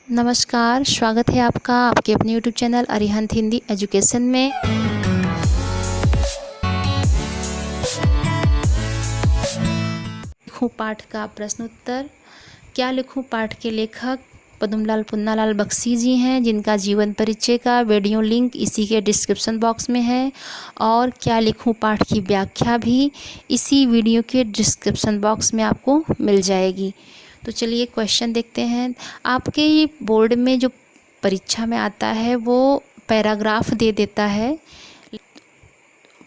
नमस्कार, स्वागत है आपका आपके अपने YouTube channel Arihant Hindi education में। लिखूं पाठ का प्रश्न उत्तर। क्या लिखूं पाठ के लेखक पद्मलाल पुन्नालाल बख्शी जी हैं, जिनका जीवन परिचय का वीडियो लिंक इसी के डिस्क्रिप्शन बॉक्स में है, और क्या लिखूं पाठ की व्याख्या भी इसी वीडियो के डिस्क्रिप्शन बॉक्स में आपको मिल जाएगी। तो चलिए क्वेश्चन देखते हैं। आपके ये बोर्ड में जो परीक्षा में आता है वो पैराग्राफ दे देता है,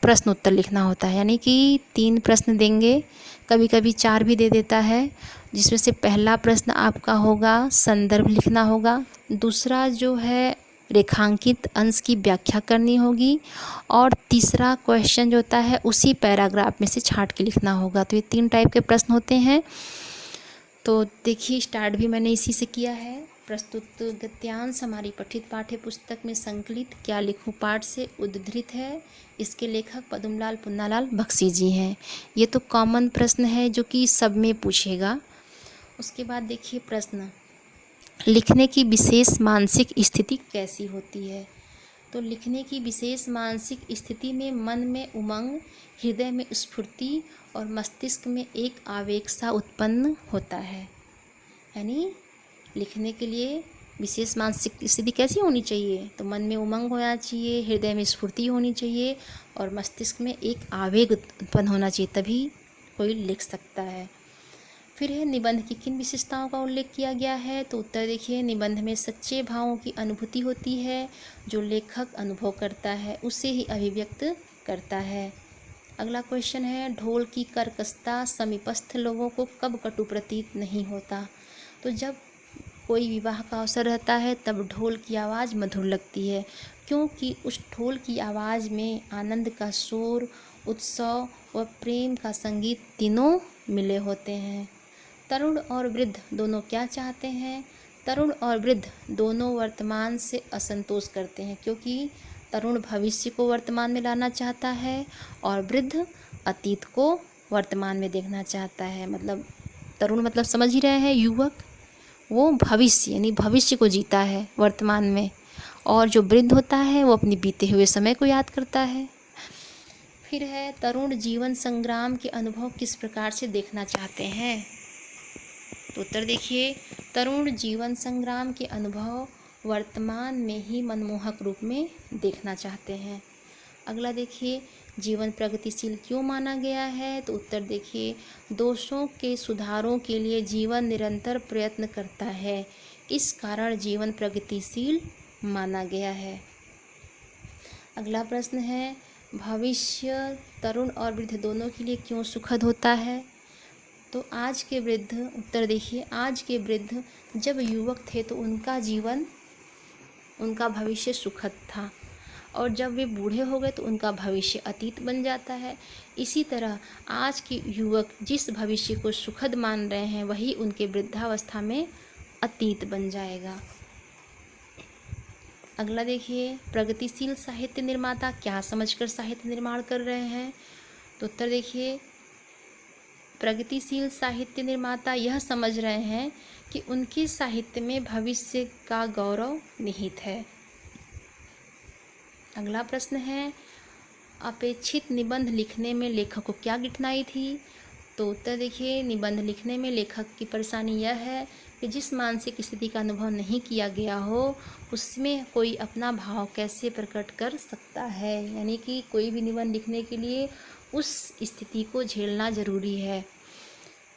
प्रश्न उत्तर लिखना होता है, यानी कि 3 प्रश्न देंगे, कभी कभी 4 भी दे देता है, जिसमें से पहला प्रश्न आपका होगा संदर्भ लिखना होगा, दूसरा जो है रेखांकित अंश की व्याख्या करनी होगी, और तीसरा क्वेश्चन जो होता है उसी पैराग्राफ में से छांट के लिखना होगा। तो ये 3 टाइप के प्रश्न होते हैं। तो देखिए, स्टार्ट भी मैंने इसी से किया है। प्रस्तुत गद्यांश हमारी पठित पाठ्य पुस्तक में संकलित क्या लिखूं पाठ से उद्धृत है। इसके लेखक पद्मलाल पुन्नालाल बख्शी जी हैं। ये तो कॉमन प्रश्न है जो कि सब में पूछेगा। उसके बाद देखिए प्रश्न, लिखने की विशेष मानसिक स्थिति कैसी होती है। तो लिखने की विशेष मानसिक स्थिति में मन में उमंग, हृदय में स्फूर्ति और मस्तिष्क में एक आवेग सा उत्पन्न होता है। यानी लिखने के लिए विशेष मानसिक स्थिति कैसी होनी चाहिए, तो मन में उमंग होना चाहिए, हृदय में स्फूर्ति होनी चाहिए और मस्तिष्क में एक आवेग उत्पन्न होना चाहिए, तभी कोई लिख सकता है। फिर है निबंध की किन विशेषताओं का उल्लेख किया गया है। तो उत्तर देखिए, निबंध में सच्चे भावों की अनुभूति होती है, जो लेखक अनुभव करता है उसे ही अभिव्यक्त करता है। अगला क्वेश्चन है, ढोल की कर्कशता समीपस्थ लोगों को कब कटु प्रतीत नहीं होता। तो जब कोई विवाह का अवसर रहता है तब ढोल की आवाज़ मधुर लगती है, क्योंकि उस ढोल की आवाज़ में आनंद का शोर, उत्सव व प्रेम का संगीत तीनों मिले होते हैं। तरुण और वृद्ध दोनों क्या चाहते हैं। तरुण और वृद्ध दोनों वर्तमान से असंतोष करते हैं, क्योंकि तरुण भविष्य को वर्तमान में लाना चाहता है और वृद्ध अतीत को वर्तमान में देखना चाहता है। मतलब तरुण मतलब समझ ही रहे हैं, युवक, वो भविष्य यानी भविष्य को जीता है वर्तमान में, और जो वृद्ध होता है वो अपने बीते हुए समय को याद करता है। फिर है, तरुण जीवन संग्राम के अनुभव किस प्रकार से देखना चाहते हैं। तो उत्तर देखिए, तरुण जीवन संग्राम के अनुभव वर्तमान में ही मनमोहक रूप में देखना चाहते हैं। अगला देखिए, जीवन प्रगतिशील क्यों माना गया है। तो उत्तर देखिए, दोषों के सुधारों के लिए जीवन निरंतर प्रयत्न करता है, इस कारण जीवन प्रगतिशील माना गया है। अगला प्रश्न है, भविष्य तरुण और वृद्ध दोनों के लिए क्यों सुखद होता है। तो आज के वृद्ध, उत्तर देखिए, आज के वृद्ध जब युवक थे तो उनका जीवन, उनका भविष्य सुखद था, और जब वे बूढ़े हो गए तो उनका भविष्य अतीत बन जाता है। इसी तरह आज के युवक जिस भविष्य को सुखद मान रहे हैं वही उनके वृद्धावस्था में अतीत बन जाएगा। अगला देखिए, प्रगतिशील साहित्य निर्माता क्या समझकर साहित्य निर्माण कर रहे हैं। तो उत्तर देखिए, प्रगतिशील साहित्य निर्माता यह समझ रहे हैं कि उनके साहित्य में भविष्य का गौरव निहित है। अगला प्रश्न है, अपेक्षित निबंध लिखने में लेखक को क्या कठिनाई थी। तो उत्तर देखिए, निबंध लिखने में लेखक की परेशानी यह है कि जिस मानसिक स्थिति का अनुभव नहीं किया गया हो उसमें कोई अपना भाव कैसे प्रकट कर सकता है। यानी कि कोई भी निबंध लिखने के लिए उस स्थिति को झेलना जरूरी है।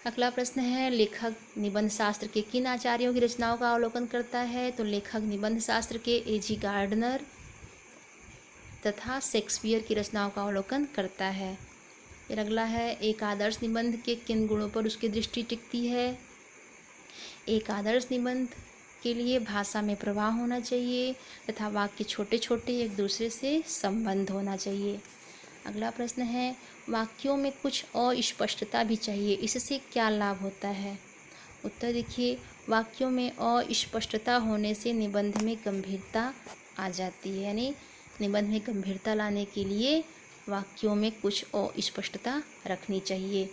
अगला प्रश्न है, लेखक निबंध शास्त्र के किन आचार्यों की रचनाओं का अवलोकन करता है। तो लेखक निबंध शास्त्र के A.G. गार्डनर तथा शेक्सपियर की रचनाओं का अवलोकन करता है। फिर अगला है, एक आदर्श निबंध के किन गुणों पर उसकी दृष्टि टिकती है। एक आदर्श निबंध के लिए भाषा में प्रवाह होना चाहिए तथा वाक्य छोटे छोटे एक दूसरे से संबंध होना चाहिए। अगला प्रश्न है, वाक्यों में कुछ अस्पष्टता भी चाहिए, इससे क्या लाभ होता है। उत्तर देखिए, वाक्यों में अस्पष्टता होने से निबंध में गंभीरता आ जाती है। यानी निबंध में गंभीरता लाने के लिए वाक्यों में कुछ अस्पष्टता रखनी चाहिए।